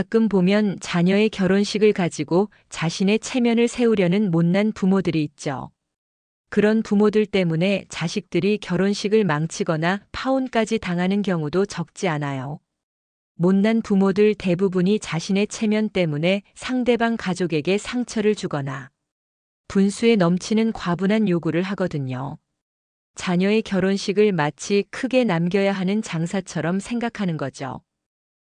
가끔 보면 자녀의 결혼식을 가지고 자신의 체면을 세우려는 못난 부모들이 있죠. 그런 부모들 때문에 자식들이 결혼식을 망치거나 파혼까지 당하는 경우도 적지 않아요. 못난 부모들 대부분이 자신의 체면 때문에 상대방 가족에게 상처를 주거나 분수에 넘치는 과분한 요구를 하거든요. 자녀의 결혼식을 마치 크게 남겨야 하는 장사처럼 생각하는 거죠.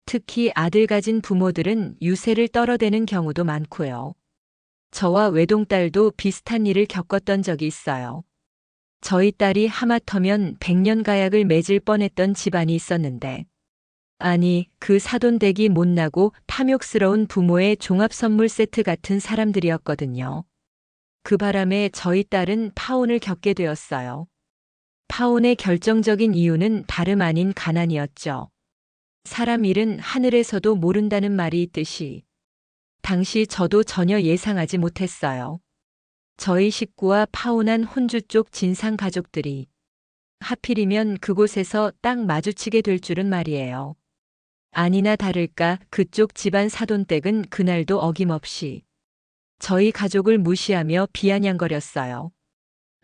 특히 아들 가진 부모들은 유세를 떨어대는 경우도 많고요. 저와 외동딸도 비슷한 일을 겪었던 적이 있어요. 저희 딸이 하마터면 백년가약을 맺을 뻔했던 집안이 있었는데, 아니, 그 사돈댁이 못나고 탐욕스러운 부모의 종합선물 세트 같은 사람들이었거든요. 그 바람에 저희 딸은 파혼을 겪게 되었어요. 파혼의 결정적인 이유는 다름 아닌 가난이었죠. 사람 일은 하늘에서도 모른다는 말이 있듯이 당시 저도 전혀 예상하지 못했어요. 저희 식구와 파혼한 혼주 쪽 진상 가족들이 하필이면 그곳에서 딱 마주치게 될 줄은 말이에요. 아니나 다를까 그쪽 집안 사돈댁은 그날도 어김없이 저희 가족을 무시하며 비아냥거렸어요.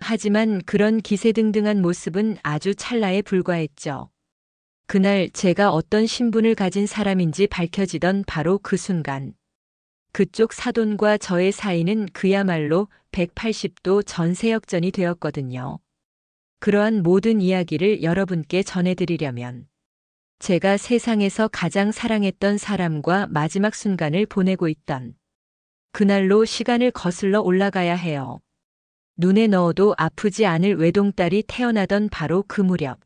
하지만 그런 기세등등한 모습은 아주 찰나에 불과했죠. 그날 제가 어떤 신분을 가진 사람인지 밝혀지던 바로 그 순간, 그쪽 사돈과 저의 사이는 그야말로 180도 전세역전이 되었거든요. 그러한 모든 이야기를 여러분께 전해드리려면 제가 세상에서 가장 사랑했던 사람과 마지막 순간을 보내고 있던 그날로 시간을 거슬러 올라가야 해요. 눈에 넣어도 아프지 않을 외동딸이 태어나던 바로 그 무렵,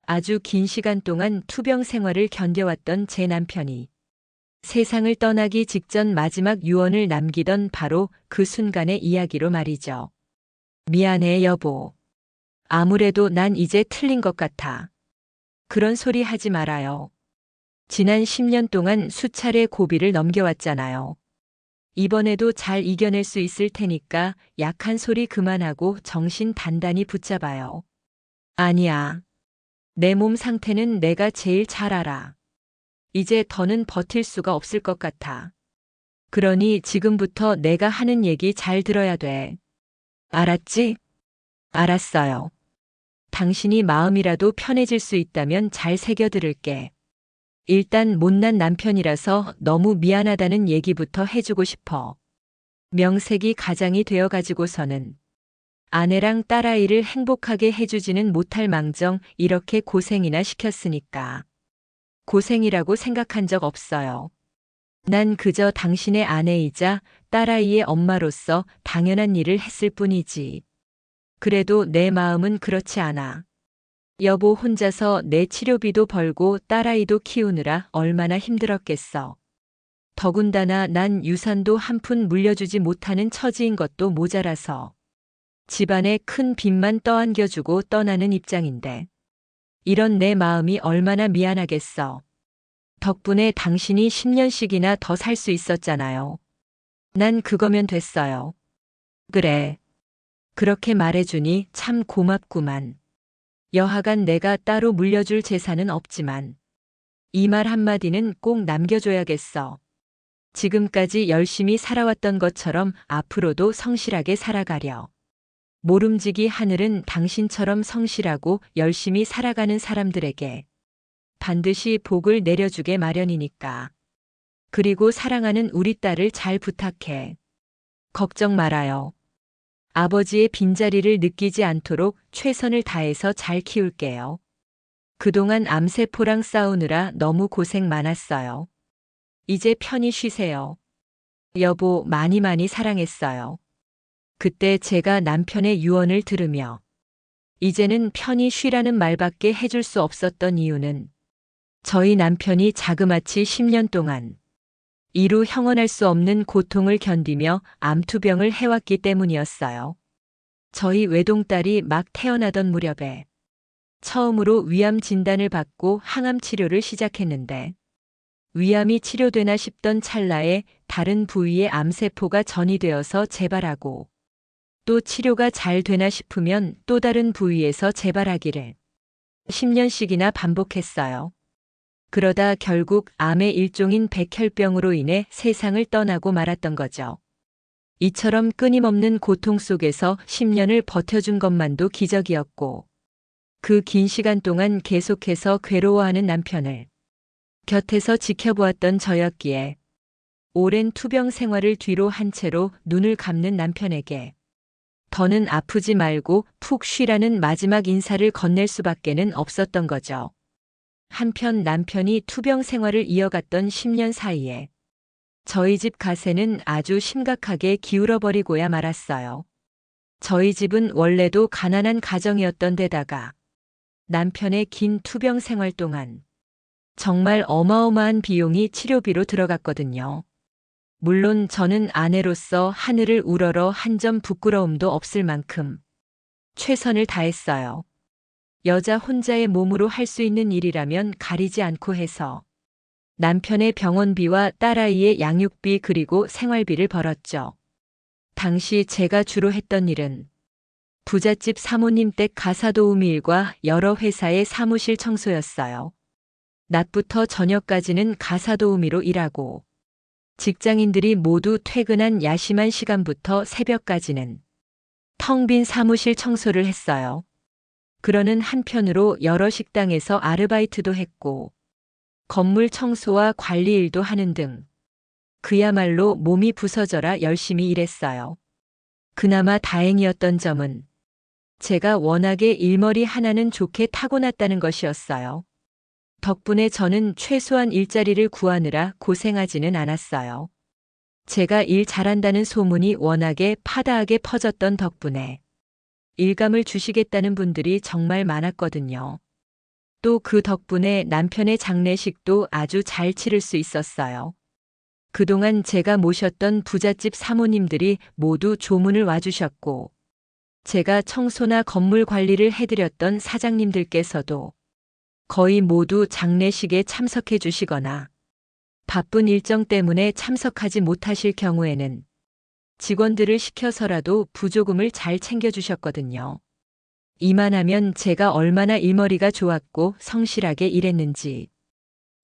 아주 긴 시간 동안 투병 생활을 견뎌왔던 제 남편이 세상을 떠나기 직전 마지막 유언을 남기던 바로 그 순간의 이야기로 말이죠. 미안해, 여보. 아무래도 난 이제 틀린 것 같아. 그런 소리 하지 말아요. 지난 10년 동안 수차례 고비를 넘겨왔잖아요. 이번에도 잘 이겨낼 수 있을 테니까 약한 소리 그만하고 정신 단단히 붙잡아요. 아니야. 내 몸 상태는 내가 제일 잘 알아. 이제 더는 버틸 수가 없을 것 같아. 그러니 지금부터 내가 하는 얘기 잘 들어야 돼. 알았지? 알았어요. 당신이 마음이라도 편해질 수 있다면 잘 새겨들을게. 일단 못난 남편이라서 너무 미안하다는 얘기부터 해주고 싶어. 명색이 가장이 되어가지고서는 아내랑 딸아이를 행복하게 해주지는 못할 망정 이렇게 고생이나 시켰으니까. 고생이라고 생각한 적 없어요. 난 그저 당신의 아내이자 딸아이의 엄마로서 당연한 일을 했을 뿐이지. 그래도 내 마음은 그렇지 않아. 여보 혼자서 내 치료비도 벌고 딸아이도 키우느라 얼마나 힘들었겠어. 더군다나 난 유산도 한 푼 물려주지 못하는 처지인 것도 모자라서 집안에 큰 빚만 떠안겨주고 떠나는 입장인데 이런 내 마음이 얼마나 미안하겠어. 덕분에 당신이 10년씩이나 더 살 수 있었잖아요. 난 그거면 됐어요. 그래. 그렇게 말해주니 참 고맙구만. 여하간 내가 따로 물려줄 재산은 없지만 이 말 한마디는 꼭 남겨줘야겠어. 지금까지 열심히 살아왔던 것처럼 앞으로도 성실하게 살아가려. 모름지기 하늘은 당신처럼 성실하고 열심히 살아가는 사람들에게 반드시 복을 내려주게 마련이니까. 그리고 사랑하는 우리 딸을 잘 부탁해. 걱정 말아요. 아버지의 빈자리를 느끼지 않도록 최선을 다해서 잘 키울게요. 그동안 암세포랑 싸우느라 너무 고생 많았어요. 이제 편히 쉬세요. 여보 많이 많이 사랑했어요. 그때 제가 남편의 유언을 들으며 이제는 편히 쉬라는 말밖에 해줄 수 없었던 이유는 저희 남편이 자그마치 10년 동안 이루 형언할 수 없는 고통을 견디며 암투병을 해왔기 때문이었어요. 저희 외동딸이 막 태어나던 무렵에 처음으로 위암 진단을 받고 항암 치료를 시작했는데 위암이 치료되나 싶던 찰나에 다른 부위에 암세포가 전이되어서 재발하고 또 치료가 잘 되나 싶으면 또 다른 부위에서 재발하기를 10년씩이나 반복했어요. 그러다 결국 암의 일종인 백혈병으로 인해 세상을 떠나고 말았던 거죠. 이처럼 끊임없는 고통 속에서 10년을 버텨준 것만도 기적이었고, 그 긴 시간 동안 계속해서 괴로워하는 남편을 곁에서 지켜보았던 저였기에 오랜 투병 생활을 뒤로 한 채로 눈을 감는 남편에게 더는 아프지 말고 푹 쉬라는 마지막 인사를 건넬 수밖에는 없었던 거죠. 한편 남편이 투병 생활을 이어갔던 10년 사이에 저희 집 가세는 아주 심각하게 기울어버리고야 말았어요. 저희 집은 원래도 가난한 가정이었던 데다가 남편의 긴 투병 생활 동안 정말 어마어마한 비용이 치료비로 들어갔거든요. 물론 저는 아내로서 하늘을 우러러 한 점 부끄러움도 없을 만큼 최선을 다했어요. 여자 혼자의 몸으로 할 수 있는 일이라면 가리지 않고 해서 남편의 병원비와 딸아이의 양육비 그리고 생활비를 벌었죠. 당시 제가 주로 했던 일은 부잣집 사모님 댁 가사도우미 일과 여러 회사의 사무실 청소였어요. 낮부터 저녁까지는 가사도우미로 일하고 직장인들이 모두 퇴근한 야심한 시간부터 새벽까지는 텅 빈 사무실 청소를 했어요. 그러는 한편으로 여러 식당에서 아르바이트도 했고 건물 청소와 관리 일도 하는 등 그야말로 몸이 부서져라 열심히 일했어요. 그나마 다행이었던 점은 제가 워낙에 일머리 하나는 좋게 타고났다는 것이었어요. 덕분에 저는 최소한 일자리를 구하느라 고생하지는 않았어요. 제가 일 잘한다는 소문이 워낙에 파다하게 퍼졌던 덕분에 일감을 주시겠다는 분들이 정말 많았거든요. 또 그 덕분에 남편의 장례식도 아주 잘 치를 수 있었어요. 그동안 제가 모셨던 부잣집 사모님들이 모두 조문을 와주셨고, 제가 청소나 건물 관리를 해드렸던 사장님들께서도 거의 모두 장례식에 참석해 주시거나 바쁜 일정 때문에 참석하지 못하실 경우에는 직원들을 시켜서라도 부조금을 잘 챙겨주셨거든요. 이만하면 제가 얼마나 일머리가 좋았고 성실하게 일했는지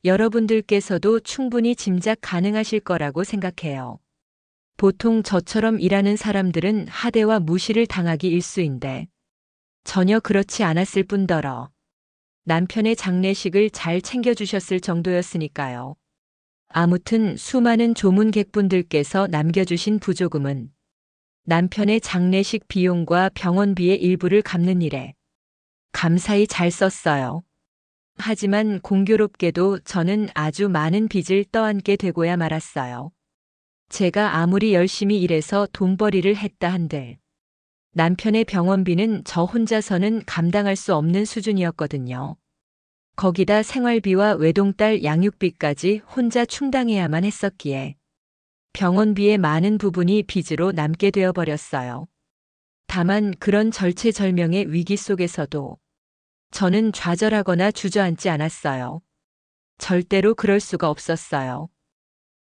여러분들께서도 충분히 짐작 가능하실 거라고 생각해요. 보통 저처럼 일하는 사람들은 하대와 무시를 당하기 일쑤인데 전혀 그렇지 않았을 뿐더러 남편의 장례식을 잘 챙겨주셨을 정도였으니까요. 아무튼 수많은 조문객분들께서 남겨주신 부조금은 남편의 장례식 비용과 병원비의 일부를 갚는 일에 감사히 잘 썼어요. 하지만 공교롭게도 저는 아주 많은 빚을 떠안게 되고야 말았어요. 제가 아무리 열심히 일해서 돈벌이를 했다 한들 남편의 병원비는 저 혼자서는 감당할 수 없는 수준이었거든요. 거기다 생활비와 외동딸 양육비까지 혼자 충당해야만 했었기에 병원비의 많은 부분이 빚으로 남게 되어 버렸어요. 다만 그런 절체절명의 위기 속에서도 저는 좌절하거나 주저앉지 않았어요. 절대로 그럴 수가 없었어요.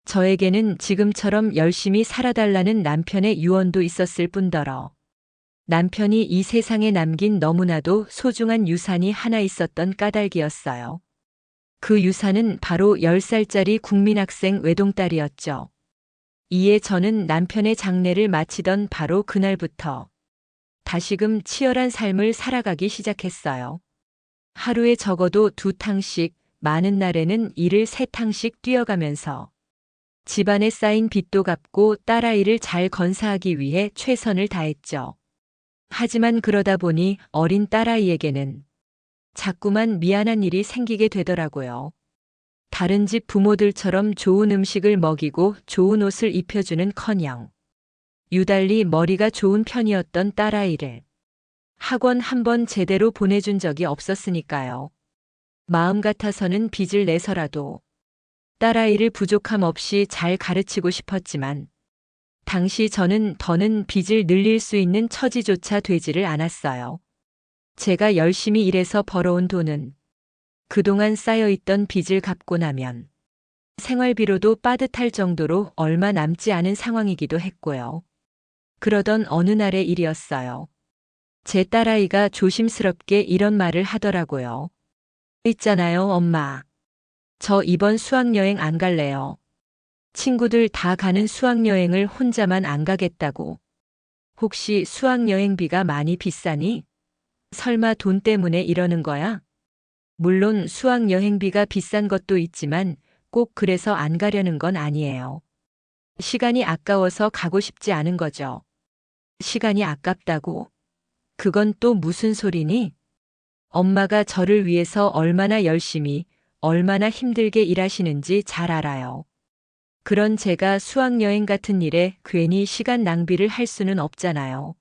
저에게는 지금처럼 열심히 살아달라는 남편의 유언도 있었을 뿐더러 남편이 이 세상에 남긴 너무나도 소중한 유산이 하나 있었던 까닭이었어요. 그 유산은 바로 10살짜리 국민학생 외동딸이었죠. 이에 저는 남편의 장례를 마치던 바로 그날부터 다시금 치열한 삶을 살아가기 시작했어요. 하루에 적어도 2탕씩, 많은 날에는 이를 3탕씩 뛰어가면서 집안에 쌓인 빚도 갚고 딸아이를 잘 건사하기 위해 최선을 다했죠. 하지만 그러다 보니 어린 딸아이에게는 자꾸만 미안한 일이 생기게 되더라고요. 다른 집 부모들처럼 좋은 음식을 먹이고 좋은 옷을 입혀주는커녕 유달리 머리가 좋은 편이었던 딸아이를 학원 한 번 제대로 보내준 적이 없었으니까요. 마음 같아서는 빚을 내서라도 딸아이를 부족함 없이 잘 가르치고 싶었지만 당시 저는 더는 빚을 늘릴 수 있는 처지조차 되지를 않았어요. 제가 열심히 일해서 벌어온 돈은 그동안 쌓여있던 빚을 갚고 나면 생활비로도 빠듯할 정도로 얼마 남지 않은 상황이기도 했고요. 그러던 어느 날의 일이었어요. 제 딸아이가 조심스럽게 이런 말을 하더라고요. 있잖아요, 엄마. 저 이번 수학여행 안 갈래요. 친구들 다 가는 수학여행을 혼자만 안 가겠다고. 혹시 수학여행비가 많이 비싸니? 설마 돈 때문에 이러는 거야? 물론 수학여행비가 비싼 것도 있지만 꼭 그래서 안 가려는 건 아니에요. 시간이 아까워서 가고 싶지 않은 거죠. 시간이 아깝다고? 그건 또 무슨 소리니? 엄마가 저를 위해서 얼마나 열심히, 얼마나 힘들게 일하시는지 잘 알아요. 그런 제가 수학여행 같은 일에 괜히 시간 낭비를 할 수는 없잖아요.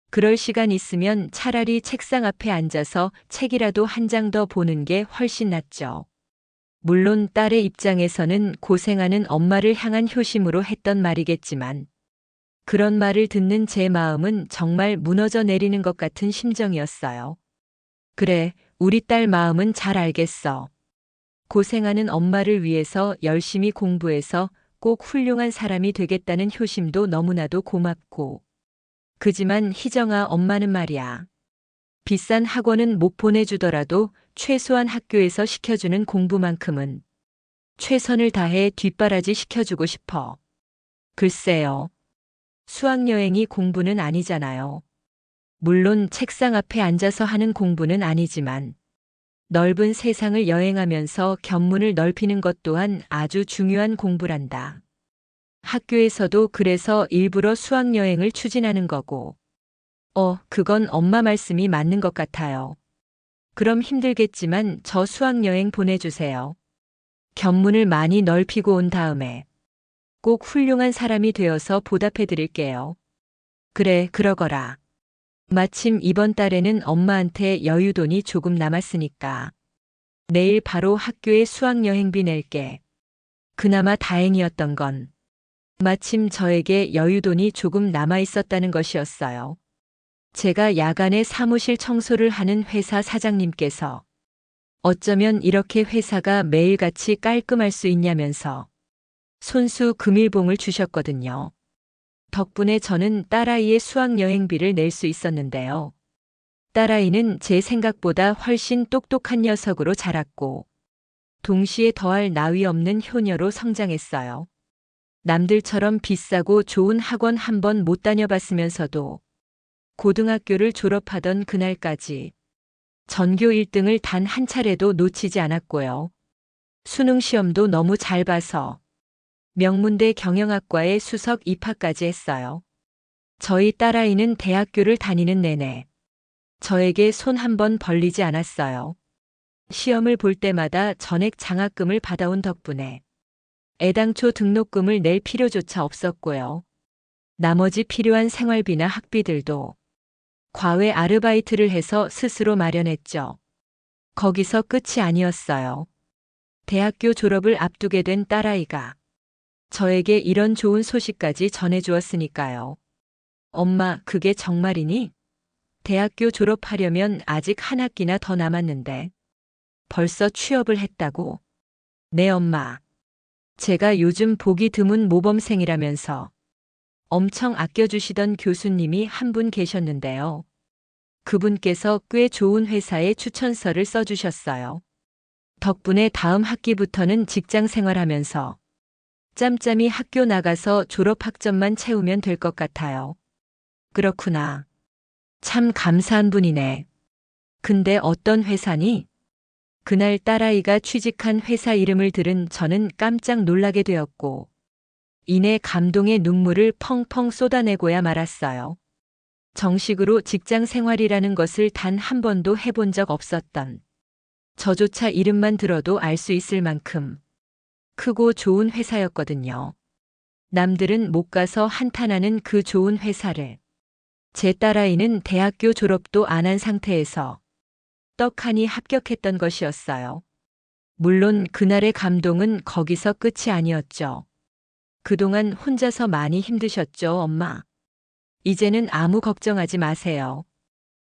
그럴 시간 있으면 차라리 책상 앞에 앉아서 책이라도 한 장 더 보는 게 훨씬 낫죠. 물론 딸의 입장에서는 고생하는 엄마를 향한 효심으로 했던 말이겠지만, 그런 말을 듣는 제 마음은 정말 무너져 내리는 것 같은 심정이었어요. 그래, 우리 딸 마음은 잘 알겠어. 고생하는 엄마를 위해서 열심히 공부해서 꼭 훌륭한 사람이 되겠다는 효심도 너무나도 고맙고. 그지만 희정아, 엄마는 말이야. 비싼 학원은 못 보내주더라도 최소한 학교에서 시켜주는 공부만큼은 최선을 다해 뒷바라지 시켜주고 싶어. 글쎄요. 수학여행이 공부는 아니잖아요. 물론 책상 앞에 앉아서 하는 공부는 아니지만 넓은 세상을 여행하면서 견문을 넓히는 것 또한 아주 중요한 공부란다. 학교에서도 그래서 일부러 수학여행을 추진하는 거고. 그건 엄마 말씀이 맞는 것 같아요. 그럼 힘들겠지만 저 수학여행 보내주세요. 견문을 많이 넓히고 온 다음에 꼭 훌륭한 사람이 되어서 보답해 드릴게요. 그래, 그러거라. 마침 이번 달에는 엄마한테 여유돈이 조금 남았으니까 내일 바로 학교에 수학여행비 낼게. 그나마 다행이었던 건 마침 저에게 여유돈이 조금 남아 있었다는 것이었어요. 제가 야간에 사무실 청소를 하는 회사 사장님께서 어쩌면 이렇게 회사가 매일같이 깔끔할 수 있냐면서 손수 금일봉을 주셨거든요. 덕분에 저는 딸아이의 수학여행비를 낼 수 있었는데요. 딸아이는 제 생각보다 훨씬 똑똑한 녀석으로 자랐고 동시에 더할 나위 없는 효녀로 성장했어요. 남들처럼 비싸고 좋은 학원 한 번 못 다녀봤으면서도 고등학교를 졸업하던 그날까지 전교 1등을 단 한 차례도 놓치지 않았고요. 수능 시험도 너무 잘 봐서 명문대 경영학과에 수석 입학까지 했어요. 저희 딸아이는 대학교를 다니는 내내 저에게 손 한 번 벌리지 않았어요. 시험을 볼 때마다 전액 장학금을 받아온 덕분에 애당초 등록금을 낼 필요조차 없었고요. 나머지 필요한 생활비나 학비들도 과외 아르바이트를 해서 스스로 마련했죠. 거기서 끝이 아니었어요. 대학교 졸업을 앞두게 된 딸아이가 저에게 이런 좋은 소식까지 전해주었으니까요. 엄마, 그게 정말이니? 대학교 졸업하려면 아직 한 학기나 더 남았는데 벌써 취업을 했다고? 네, 엄마. 제가 요즘 보기 드문 모범생이라면서 엄청 아껴주시던 교수님이 한 분 계셨는데요. 그분께서 꽤 좋은 회사에 추천서를 써주셨어요. 덕분에 다음 학기부터는 직장 생활하면서 짬짬이 학교 나가서 졸업 학점만 채우면 될 것 같아요. 그렇구나. 참 감사한 분이네. 근데 어떤 회사니? 그날 딸아이가 취직한 회사 이름을 들은 저는 깜짝 놀라게 되었고, 이내 감동의 눈물을 펑펑 쏟아내고야 말았어요. 정식으로 직장 생활이라는 것을 단 한 번도 해본 적 없었던 저조차 이름만 들어도 알 수 있을 만큼 크고 좋은 회사였거든요. 남들은 못 가서 한탄하는 그 좋은 회사를 제 딸아이는 대학교 졸업도 안 한 상태에서 떡하니 합격했던 것이었어요. 물론 그날의 감동은 거기서 끝이 아니었죠. 그동안 혼자서 많이 힘드셨죠, 엄마? 이제는 아무 걱정하지 마세요.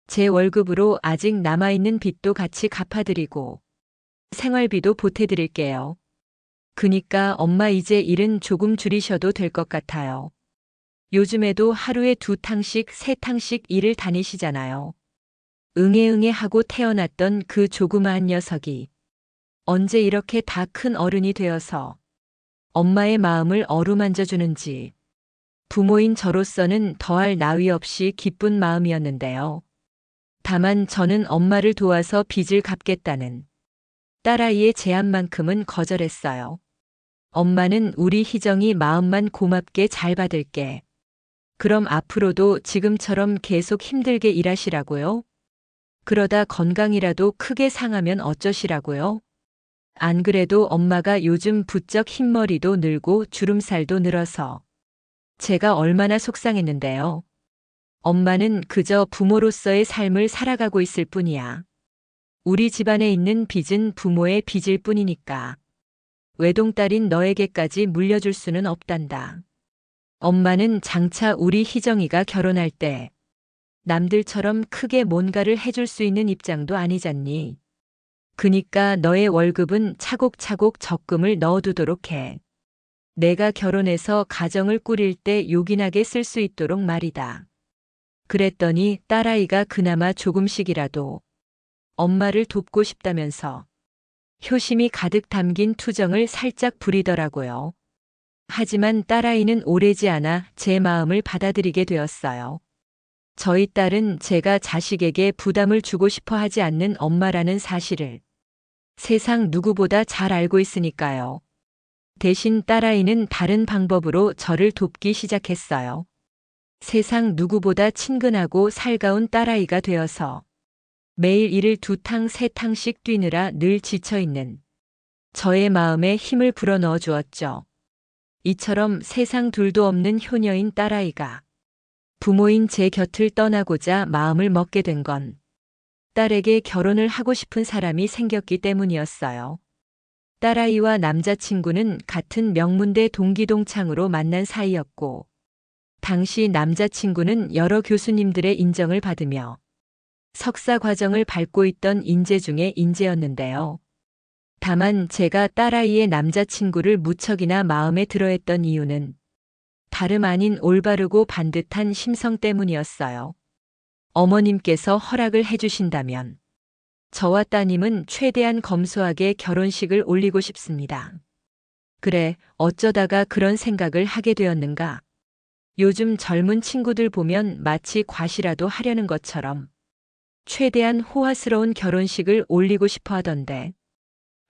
제 월급으로 아직 남아있는 빚도 같이 갚아드리고 생활비도 보태드릴게요. 그니까 엄마 이제 일은 조금 줄이셔도 될 것 같아요. 요즘에도 하루에 2탕씩, 3탕씩 일을 다니시잖아요. 응애응애 하고 태어났던 그 조그마한 녀석이 언제 이렇게 다 큰 어른이 되어서 엄마의 마음을 어루만져 주는지 부모인 저로서는 더할 나위 없이 기쁜 마음이었는데요. 다만 저는 엄마를 도와서 빚을 갚겠다는 딸아이의 제안만큼은 거절했어요. 엄마는 우리 희정이 마음만 고맙게 잘 받을게. 그럼 앞으로도 지금처럼 계속 힘들게 일하시라고요? 그러다 건강이라도 크게 상하면 어쩌시라고요? 안 그래도 엄마가 요즘 부쩍 흰머리도 늘고 주름살도 늘어서 제가 얼마나 속상했는데요. 엄마는 그저 부모로서의 삶을 살아가고 있을 뿐이야. 우리 집안에 있는 빚은 부모의 빚일 뿐이니까. 외동딸인 너에게까지 물려줄 수는 없단다. 엄마는 장차 우리 희정이가 결혼할 때 남들처럼 크게 뭔가를 해줄 수 있는 입장도 아니잖니. 그니까 너의 월급은 차곡차곡 적금을 넣어두도록 해. 내가 결혼해서 가정을 꾸릴 때 요긴하게 쓸 수 있도록 말이다. 그랬더니 딸아이가 그나마 조금씩이라도 엄마를 돕고 싶다면서 효심이 가득 담긴 투정을 살짝 부리더라고요. 하지만 딸아이는 오래지 않아 제 마음을 받아들이게 되었어요. 저희 딸은 제가 자식에게 부담을 주고 싶어 하지 않는 엄마라는 사실을 세상 누구보다 잘 알고 있으니까요. 대신 딸아이는 다른 방법으로 저를 돕기 시작했어요. 세상 누구보다 친근하고 살가운 딸아이가 되어서 매일 이를 2탕 3탕씩 뛰느라 늘 지쳐있는 저의 마음에 힘을 불어넣어 주었죠. 이처럼 세상 둘도 없는 효녀인 딸아이가 부모인 제 곁을 떠나고자 마음을 먹게 된 건 딸에게 결혼을 하고 싶은 사람이 생겼기 때문이었어요. 딸아이와 남자친구는 같은 명문대 동기동창으로 만난 사이였고, 당시 남자친구는 여러 교수님들의 인정을 받으며 석사 과정을 밟고 있던 인재 중에 인재였는데요. 다만 제가 딸아이의 남자친구를 무척이나 마음에 들어했던 이유는 다름 아닌 올바르고 반듯한 심성 때문이었어요. 어머님께서 허락을 해주신다면 저와 따님은 최대한 검소하게 결혼식을 올리고 싶습니다. 그래, 어쩌다가 그런 생각을 하게 되었는가? 요즘 젊은 친구들 보면 마치 과시라도 하려는 것처럼 최대한 호화스러운 결혼식을 올리고 싶어 하던데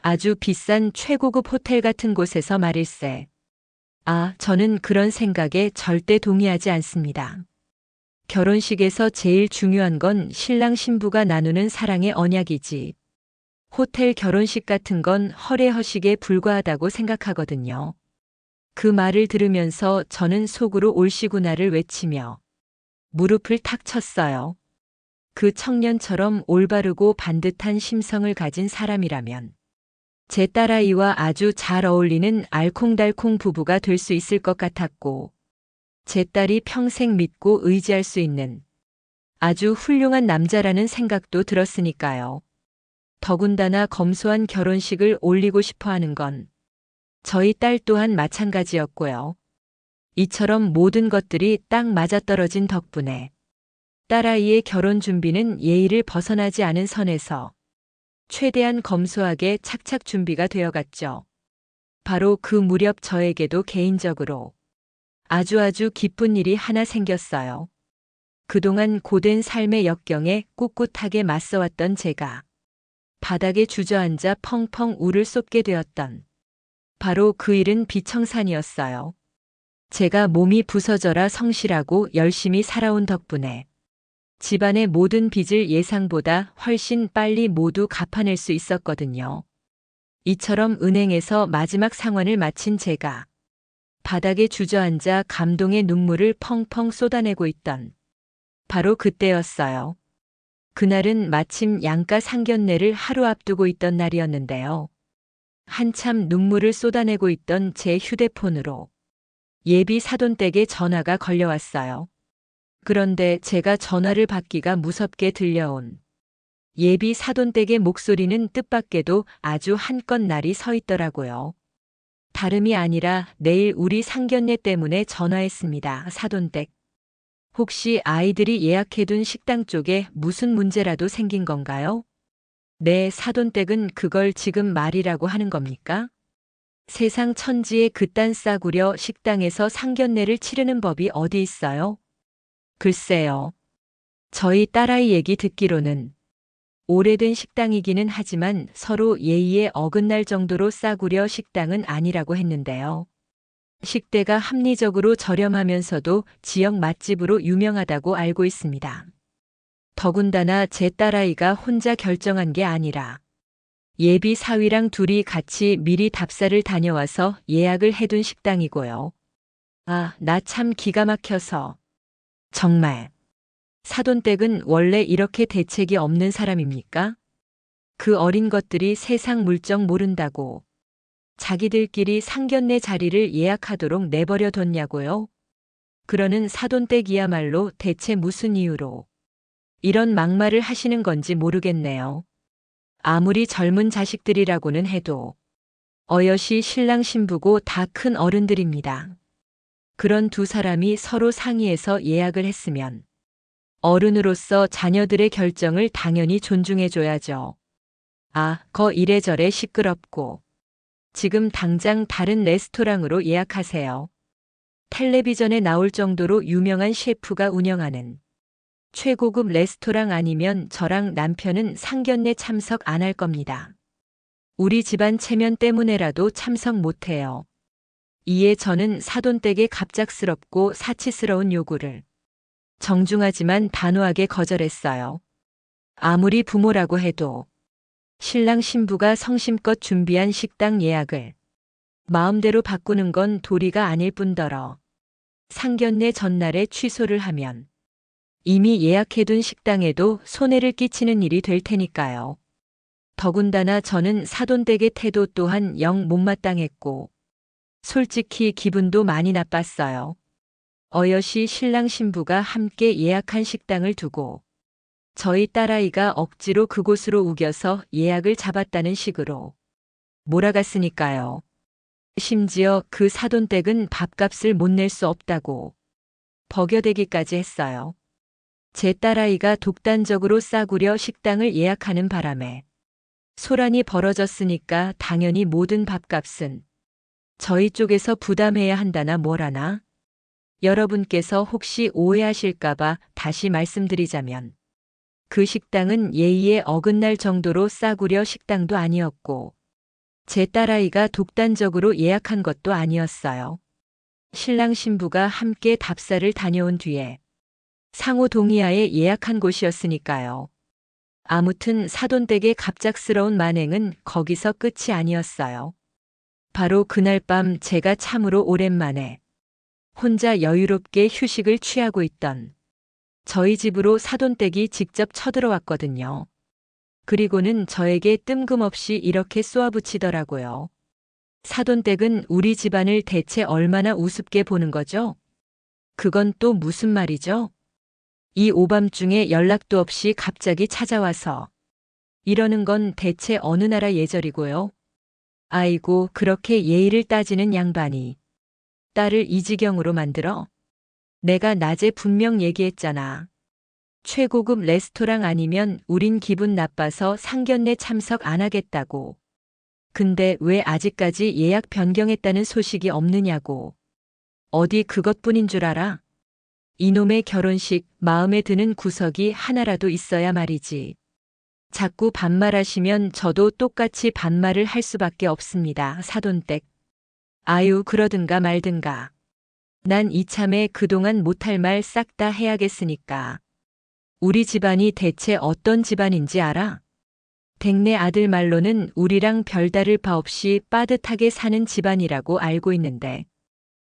아주 비싼 최고급 호텔 같은 곳에서 말일세. 저는 그런 생각에 절대 동의하지 않습니다. 결혼식에서 제일 중요한 건 신랑 신부가 나누는 사랑의 언약이지. 호텔 결혼식 같은 건 허례허식에 불과하다고 생각하거든요. 그 말을 들으면서 저는 속으로 올시구나를 외치며 무릎을 탁 쳤어요. 그 청년처럼 올바르고 반듯한 심성을 가진 사람이라면 제 딸아이와 아주 잘 어울리는 알콩달콩 부부가 될 수 있을 것 같았고, 제 딸이 평생 믿고 의지할 수 있는 아주 훌륭한 남자라는 생각도 들었으니까요. 더군다나 검소한 결혼식을 올리고 싶어 하는 건 저희 딸 또한 마찬가지였고요. 이처럼 모든 것들이 딱 맞아떨어진 덕분에 딸아이의 결혼 준비는 예의를 벗어나지 않은 선에서 최대한 검소하게 착착 준비가 되어갔죠. 바로 그 무렵 저에게도 개인적으로 아주 기쁜 일이 하나 생겼어요. 그동안 고된 삶의 역경에 꿋꿋하게 맞서왔던 제가 바닥에 주저앉아 펑펑 울을 쏟게 되었던 바로 그 일은 비청산이었어요. 제가 몸이 부서져라 성실하고 열심히 살아온 덕분에 집안의 모든 빚을 예상보다 훨씬 빨리 모두 갚아낼 수 있었거든요. 이처럼 은행에서 마지막 상환을 마친 제가 바닥에 주저앉아 감동의 눈물을 펑펑 쏟아내고 있던 바로 그때였어요. 그날은 마침 양가 상견례를 하루 앞두고 있던 날이었는데요. 한참 눈물을 쏟아내고 있던 제 휴대폰으로 예비 사돈댁에 전화가 걸려왔어요. 그런데 제가 전화를 받기가 무섭게 들려온 예비 사돈댁의 목소리는 뜻밖에도 아주 한껏 날이 서 있더라고요. 다름이 아니라 내일 우리 상견례 때문에 전화했습니다. 사돈댁. 혹시 아이들이 예약해둔 식당 쪽에 무슨 문제라도 생긴 건가요? 내 사돈댁은 그걸 지금 말이라고 하는 겁니까? 세상 천지에 그딴 싸구려 식당에서 상견례를 치르는 법이 어디 있어요? 글쎄요. 저희 딸아이 얘기 듣기로는 오래된 식당이기는 하지만 서로 예의에 어긋날 정도로 싸구려 식당은 아니라고 했는데요. 식대가 합리적으로 저렴하면서도 지역 맛집으로 유명하다고 알고 있습니다. 더군다나 제 딸아이가 혼자 결정한 게 아니라 예비 사위랑 둘이 같이 미리 답사를 다녀와서 예약을 해둔 식당이고요. 아, 나 참 기가 막혀서. 정말. 사돈댁은 원래 이렇게 대책이 없는 사람입니까? 그 어린 것들이 세상 물정 모른다고 자기들끼리 상견례 자리를 예약하도록 내버려 뒀냐고요? 그러는 사돈댁이야말로 대체 무슨 이유로 이런 막말을 하시는 건지 모르겠네요. 아무리 젊은 자식들이라고는 해도 어여시 신랑 신부고 다 큰 어른들입니다. 그런 두 사람이 서로 상의해서 예약을 했으면 어른으로서 자녀들의 결정을 당연히 존중해줘야죠. 아, 이래저래 시끄럽고. 지금 당장 다른 레스토랑으로 예약하세요. 텔레비전에 나올 정도로 유명한 셰프가 운영하는 최고급 레스토랑 아니면 저랑 남편은 상견례 참석 안 할 겁니다. 우리 집안 체면 때문에라도 참석 못해요. 이에 저는 사돈댁의 갑작스럽고 사치스러운 요구를 정중하지만 단호하게 거절했어요. 아무리 부모라고 해도 신랑 신부가 성심껏 준비한 식당 예약을 마음대로 바꾸는 건 도리가 아닐 뿐더러 상견례 전날에 취소를 하면 이미 예약해둔 식당에도 손해를 끼치는 일이 될 테니까요. 더군다나 저는 사돈댁의 태도 또한 영 못마땅했고 솔직히 기분도 많이 나빴어요. 어여시 신랑 신부가 함께 예약한 식당을 두고 저희 딸아이가 억지로 그곳으로 우겨서 예약을 잡았다는 식으로 몰아갔으니까요. 심지어 그 사돈댁은 밥값을 못 낼 수 없다고 버겨대기까지 했어요. 제 딸아이가 독단적으로 싸구려 식당을 예약하는 바람에 소란이 벌어졌으니까 당연히 모든 밥값은 저희 쪽에서 부담해야 한다나 뭐라나. 여러분께서 혹시 오해하실까봐 다시 말씀드리자면 그 식당은 예의에 어긋날 정도로 싸구려 식당도 아니었고 제 딸아이가 독단적으로 예약한 것도 아니었어요. 신랑 신부가 함께 답사를 다녀온 뒤에 상호 동의하에 예약한 곳이었으니까요. 아무튼 사돈댁의 갑작스러운 만행은 거기서 끝이 아니었어요. 바로 그날 밤 제가 참으로 오랜만에 혼자 여유롭게 휴식을 취하고 있던 저희 집으로 사돈댁이 직접 쳐들어왔거든요. 그리고는 저에게 뜬금없이 이렇게 쏘아붙이더라고요. 사돈댁은 우리 집안을 대체 얼마나 우습게 보는 거죠? 그건 또 무슨 말이죠? 이 오밤중에 연락도 없이 갑자기 찾아와서 이러는 건 대체 어느 나라 예절이고요? 아이고, 그렇게 예의를 따지는 양반이 딸을 이 지경으로 만들어? 내가 낮에 분명 얘기했잖아. 최고급 레스토랑 아니면 우린 기분 나빠서 상견례 참석 안 하겠다고. 근데 왜 아직까지 예약 변경했다는 소식이 없느냐고. 어디 그것뿐인 줄 알아? 이놈의 결혼식 마음에 드는 구석이 하나라도 있어야 말이지. 자꾸 반말하시면 저도 똑같이 반말을 할 수밖에 없습니다. 사돈댁. 아유, 그러든가 말든가. 난 이참에 그동안 못할 말 싹 다 해야겠으니까. 우리 집안이 대체 어떤 집안인지 알아? 댁내 아들 말로는 우리랑 별다를 바 없이 빠듯하게 사는 집안이라고 알고 있는데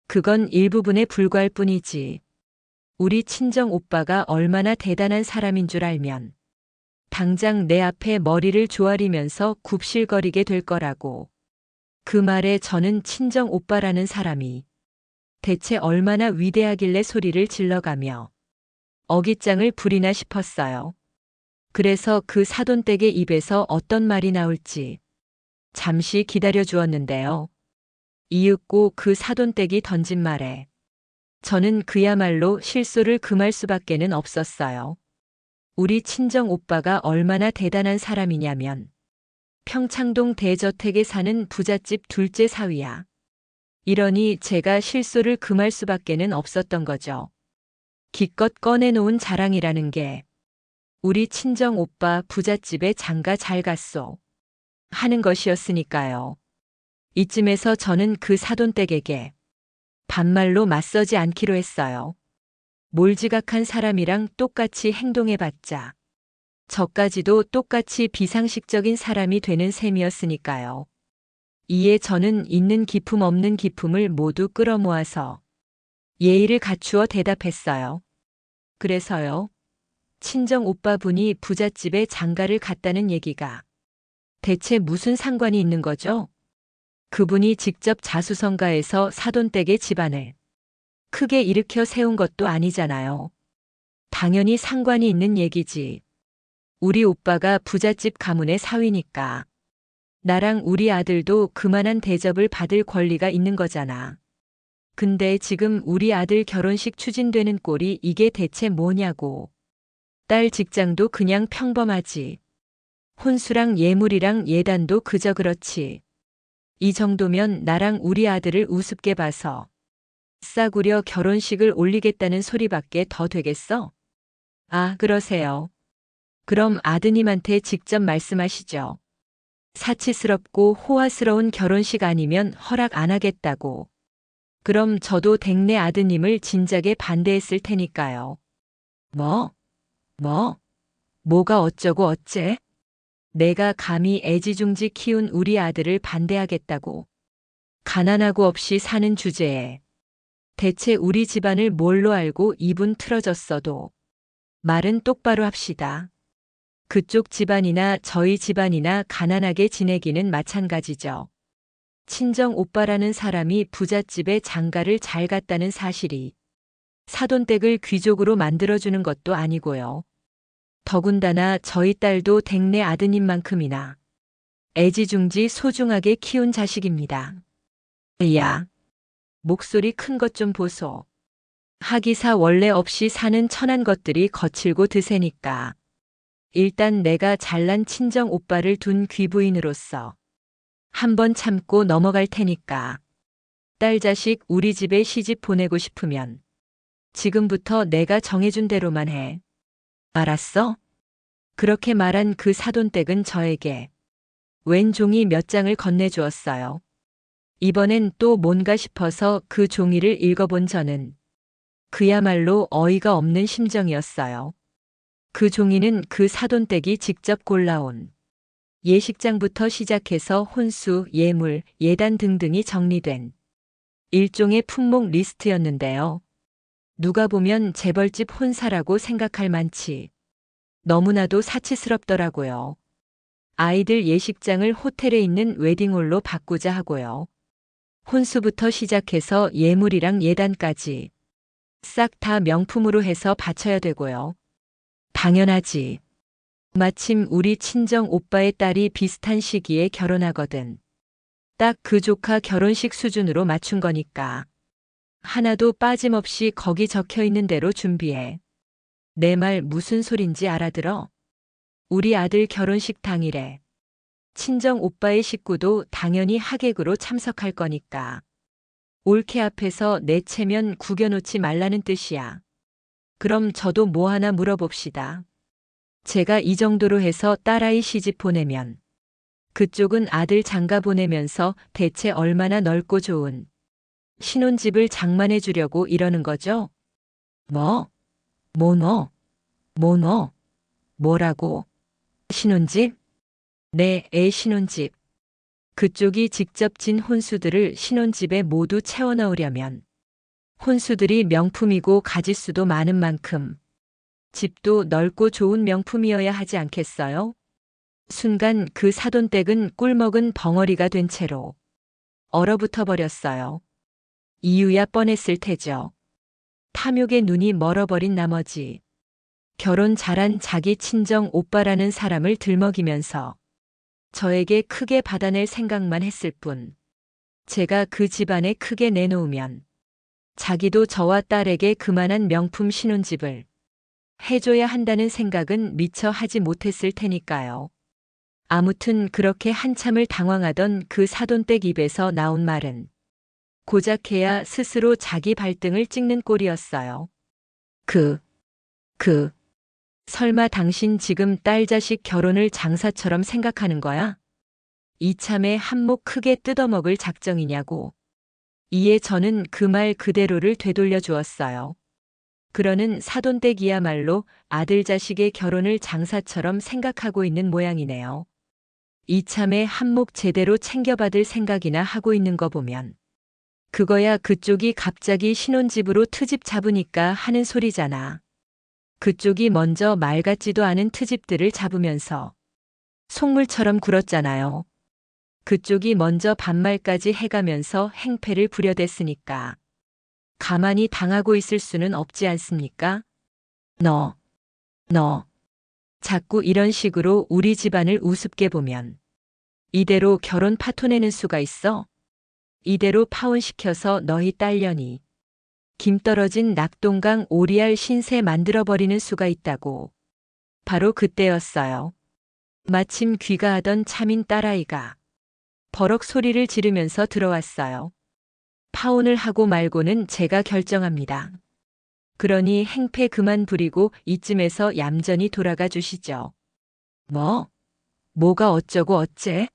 그건 일부분에 불과할 뿐이지. 우리 친정 오빠가 얼마나 대단한 사람인 줄 알면 당장 내 앞에 머리를 조아리면서 굽실거리게 될 거라고. 그 말에 저는 친정 오빠라는 사람이 대체 얼마나 위대하길래 소리를 질러가며 어깃장을 부리나 싶었어요. 그래서 그 사돈댁의 입에서 어떤 말이 나올지 잠시 기다려 주었는데요. 이윽고 그 사돈댁이 던진 말에 저는 그야말로 실소를 금할 수밖에는 없었어요. 우리 친정 오빠가 얼마나 대단한 사람이냐면 평창동 대저택에 사는 부잣집 둘째 사위야. 이러니 제가 실소를 금할 수밖에는 없었던 거죠. 기껏 꺼내놓은 자랑이라는 게 우리 친정 오빠 부잣집에 장가 잘 갔소 하는 것이었으니까요. 이쯤에서 저는 그 사돈댁에게 반말로 맞서지 않기로 했어요. 몰지각한 사람이랑 똑같이 행동해봤자 저까지도 똑같이 비상식적인 사람이 되는 셈이었으니까요. 이에 저는 있는 기품 없는 기품을 모두 끌어모아서 예의를 갖추어 대답했어요. 그래서요. 친정 오빠분이 부잣집에 장가를 갔다는 얘기가 대체 무슨 상관이 있는 거죠? 그분이 직접 자수성가해서 사돈댁의 집안을 크게 일으켜 세운 것도 아니잖아요. 당연히 상관이 있는 얘기지. 우리 오빠가 부잣집 가문의 사위니까 나랑 우리 아들도 그만한 대접을 받을 권리가 있는 거잖아. 근데 지금 우리 아들 결혼식 추진되는 꼴이 이게 대체 뭐냐고. 딸 직장도 그냥 평범하지. 혼수랑 예물이랑 예단도 그저 그렇지. 이 정도면 나랑 우리 아들을 우습게 봐서 싸구려 결혼식을 올리겠다는 소리밖에 더 되겠어? 아, 그러세요. 그럼 아드님한테 직접 말씀하시죠. 사치스럽고 호화스러운 결혼식 아니면 허락 안 하겠다고. 그럼 저도 댁내 아드님을 진작에 반대했을 테니까요. 뭐가 어쩌고 어째? 내가 감히 애지중지 키운 우리 아들을 반대하겠다고. 가난하고 없이 사는 주제에 대체 우리 집안을 뭘로 알고 입은 틀어졌어도 말은 똑바로 합시다. 그쪽 집안이나 저희 집안이나 가난하게 지내기는 마찬가지죠. 친정 오빠라는 사람이 부잣집에 장가를 잘 갔다는 사실이 사돈댁을 귀족으로 만들어주는 것도 아니고요. 더군다나 저희 딸도 댁내 아드님만큼이나 애지중지 소중하게 키운 자식입니다. 야, 목소리 큰 것 좀 보소. 하기사 원래 없이 사는 천한 것들이 거칠고 드세니까. 일단 내가 잘난 친정 오빠를 둔 귀부인으로서 한번 참고 넘어갈 테니까. 딸 자식 우리 집에 시집 보내고 싶으면 지금부터 내가 정해준 대로만 해. 알았어? 그렇게 말한 그 사돈댁은 저에게 웬 종이 몇 장을 건네주었어요. 이번엔 또 뭔가 싶어서 그 종이를 읽어본 저는 그야말로 어이가 없는 심정이었어요. 그 종이는 그 사돈댁이 직접 골라온 예식장부터 시작해서 혼수, 예물, 예단 등등이 정리된 일종의 품목 리스트였는데요. 누가 보면 재벌집 혼사라고 생각할 만치 너무나도 사치스럽더라고요. 아이들 예식장을 호텔에 있는 웨딩홀로 바꾸자 하고요. 혼수부터 시작해서 예물이랑 예단까지 싹 다 명품으로 해서 바쳐야 되고요. 당연하지. 마침 우리 친정 오빠의 딸이 비슷한 시기에 결혼하거든. 딱 그 조카 결혼식 수준으로 맞춘 거니까. 하나도 빠짐없이 거기 적혀 있는 대로 준비해. 내 말 무슨 소린지 알아들어? 우리 아들 결혼식 당일에 친정 오빠의 식구도 당연히 하객으로 참석할 거니까. 올케 앞에서 내 체면 구겨놓지 말라는 뜻이야. 그럼 저도 뭐 하나 물어봅시다. 제가 이 정도로 해서 딸아이 시집 보내면 그쪽은 아들 장가 보내면서 대체 얼마나 넓고 좋은 신혼집을 장만해 주려고 이러는 거죠? 뭐라고? 신혼집? 네, 애 신혼집. 그쪽이 직접 진 혼수들을 신혼집에 모두 채워 넣으려면 혼수들이 명품이고 가짓수도 많은 만큼 집도 넓고 좋은 명품이어야 하지 않겠어요? 순간 그 사돈댁은 꿀먹은 벙어리가 된 채로 얼어붙어 버렸어요. 이유야 뻔했을 테죠. 탐욕의 눈이 멀어버린 나머지 결혼 잘한 자기 친정 오빠라는 사람을 들먹이면서 저에게 크게 받아낼 생각만 했을 뿐 제가 그 집안에 크게 내놓으면 자기도 저와 딸에게 그만한 명품 신혼집을 해줘야 한다는 생각은 미처 하지 못했을 테니까요. 아무튼 그렇게 한참을 당황하던 그 사돈댁 입에서 나온 말은 고작해야 스스로 자기 발등을 찍는 꼴이었어요. 그, 설마 당신 지금 딸 자식 결혼을 장사처럼 생각하는 거야? 이참에 한몫 크게 뜯어먹을 작정이냐고. 이에 저는 그 말 그대로를 되돌려 주었어요. 그러는 사돈댁이야말로 아들 자식의 결혼을 장사처럼 생각하고 있는 모양이네요. 이참에 한몫 제대로 챙겨받을 생각이나 하고 있는 거 보면 그거야 그쪽이 갑자기 신혼집으로 트집 잡으니까 하는 소리잖아. 그쪽이 먼저 말 같지도 않은 트집들을 잡으면서 속물처럼 굴었잖아요. 그쪽이 먼저 반말까지 해가면서 행패를 부려댔으니까 가만히 당하고 있을 수는 없지 않습니까? 너 자꾸 이런 식으로 우리 집안을 우습게 보면 이대로 결혼 파토내는 수가 있어? 이대로 파혼시켜서 너희 딸년이 김 떨어진 낙동강 오리알 신세 만들어버리는 수가 있다고. 바로 그때였어요. 마침 귀가하던 차민 딸아이가 버럭 소리를 지르면서 들어왔어요. 파혼을 하고 말고는 제가 결정합니다. 그러니 행패 그만 부리고 이쯤에서 얌전히 돌아가 주시죠. 뭐가 어쩌고 어째?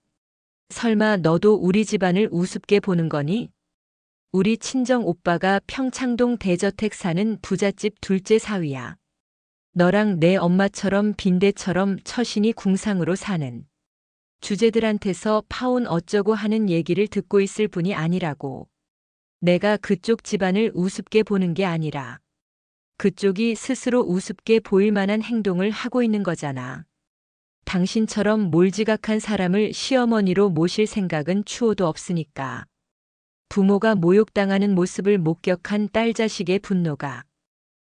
설마 너도 우리 집안을 우습게 보는 거니? 우리 친정 오빠가 평창동 대저택 사는 부잣집 둘째 사위야. 너랑 내 엄마처럼 빈대처럼 처신이 궁상으로 사는 주제들한테서 파혼 어쩌고 하는 얘기를 듣고 있을 분이 아니라고. 내가 그쪽 집안을 우습게 보는 게 아니라 그쪽이 스스로 우습게 보일 만한 행동을 하고 있는 거잖아. 당신처럼 몰지각한 사람을 시어머니로 모실 생각은 추호도 없으니까. 부모가 모욕당하는 모습을 목격한 딸 자식의 분노가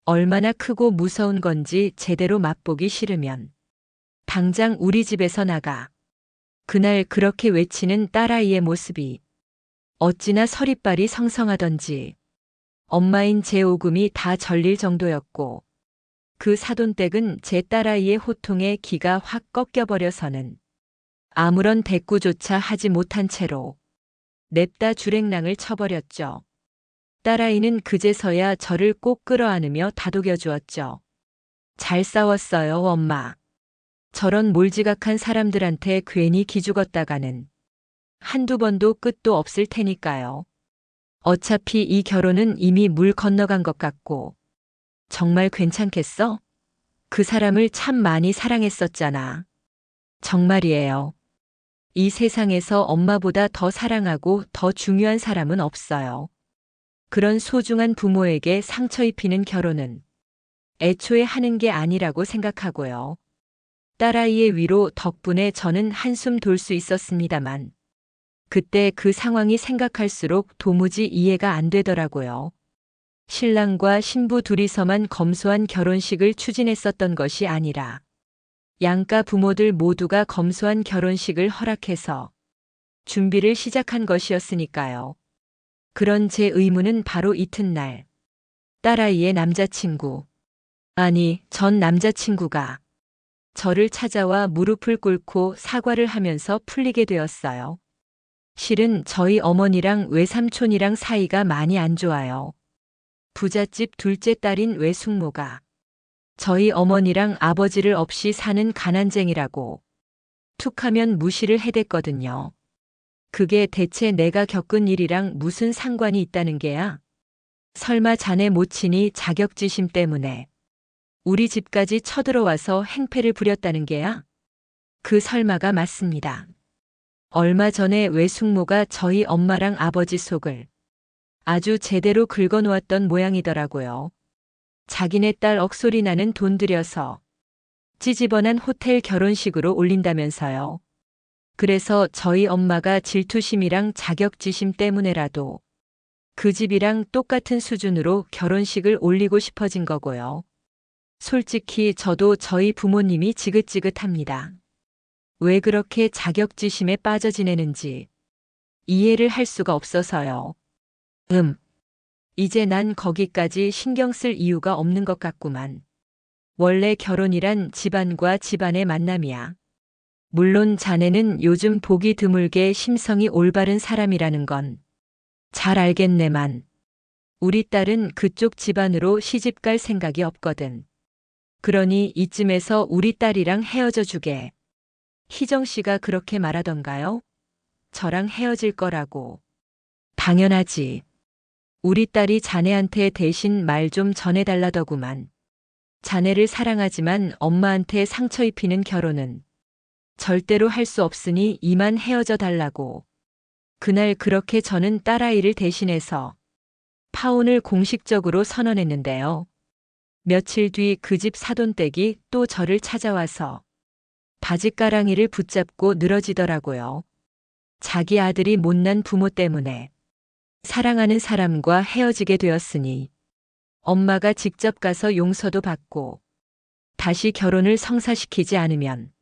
얼마나 크고 무서운 건지 제대로 맛보기 싫으면 당장 우리 집에서 나가. 그날 그렇게 외치는 딸아이의 모습이 어찌나 서리빨이 성성하던지 엄마인 제 오금이 다 절릴 정도였고 그 사돈댁은 제 딸아이의 호통에 기가 확 꺾여버려서는 아무런 대꾸조차 하지 못한 채로 냅다 주랭랑을 쳐버렸죠. 딸아이는 그제서야 저를 꼭 끌어안으며 다독여 주었죠. 잘 싸웠어요, 엄마. 저런 몰지각한 사람들한테 괜히 기죽었다가는 한두 번도 끝도 없을 테니까요. 어차피 이 결혼은 이미 물 건너간 것 같고 정말 괜찮겠어? 그 사람을 참 많이 사랑했었잖아. 정말이에요. 이 세상에서 엄마보다 더 사랑하고 더 중요한 사람은 없어요. 그런 소중한 부모에게 상처 입히는 결혼은 애초에 하는 게 아니라고 생각하고요. 딸아이의 위로 덕분에 저는 한숨 돌 수 있었습니다만 그때 그 상황이 생각할수록 도무지 이해가 안 되더라고요. 신랑과 신부 둘이서만 검소한 결혼식을 추진했었던 것이 아니라 양가 부모들 모두가 검소한 결혼식을 허락해서 준비를 시작한 것이었으니까요. 그런 제 의무는 바로 이튿날 딸아이의 남자친구, 아니 전 남자친구가 저를 찾아와 무릎을 꿇고 사과를 하면서 풀리게 되었어요. 실은 저희 어머니랑 외삼촌이랑 사이가 많이 안 좋아요. 부잣집 둘째 딸인 외숙모가 저희 어머니랑 아버지를 없이 사는 가난쟁이라고 툭하면 무시를 해댔거든요. 그게 대체 내가 겪은 일이랑 무슨 상관이 있다는 게야? 설마 자네 모친이 자격지심 때문에 우리 집까지 쳐들어와서 행패를 부렸다는 게야? 그 설마가 맞습니다. 얼마 전에 외숙모가 저희 엄마랑 아버지 속을 아주 제대로 긁어놓았던 모양이더라고요. 자기네 딸 억소리 나는 돈 들여서 찌집어난 호텔 결혼식으로 올린다면서요. 그래서 저희 엄마가 질투심이랑 자격지심 때문에라도 그 집이랑 똑같은 수준으로 결혼식을 올리고 싶어진 거고요. 솔직히 저도 저희 부모님이 지긋지긋합니다. 왜 그렇게 자격지심에 빠져 지내는지 이해를 할 수가 없어서요. 이제 난 거기까지 신경 쓸 이유가 없는 것 같구만. 원래 결혼이란 집안과 집안의 만남이야. 물론 자네는 요즘 보기 드물게 심성이 올바른 사람이라는 건 잘 알겠네만. 우리 딸은 그쪽 집안으로 시집갈 생각이 없거든. 그러니 이쯤에서 우리 딸이랑 헤어져 주게. 희정 씨가 그렇게 말하던가요? 저랑 헤어질 거라고. 당연하지. 우리 딸이 자네한테 대신 말 좀 전해달라더구만. 자네를 사랑하지만 엄마한테 상처 입히는 결혼은 절대로 할 수 없으니 이만 헤어져 달라고. 그날 그렇게 저는 딸아이를 대신해서 파혼을 공식적으로 선언했는데요. 며칠 뒤 그 집 사돈댁이 또 저를 찾아와서 바짓가랑이를 붙잡고 늘어지더라고요. 자기 아들이 못난 부모 때문에 사랑하는 사람과 헤어지게 되었으니 엄마가 직접 가서 용서도 받고 다시 결혼을 성사시키지 않으면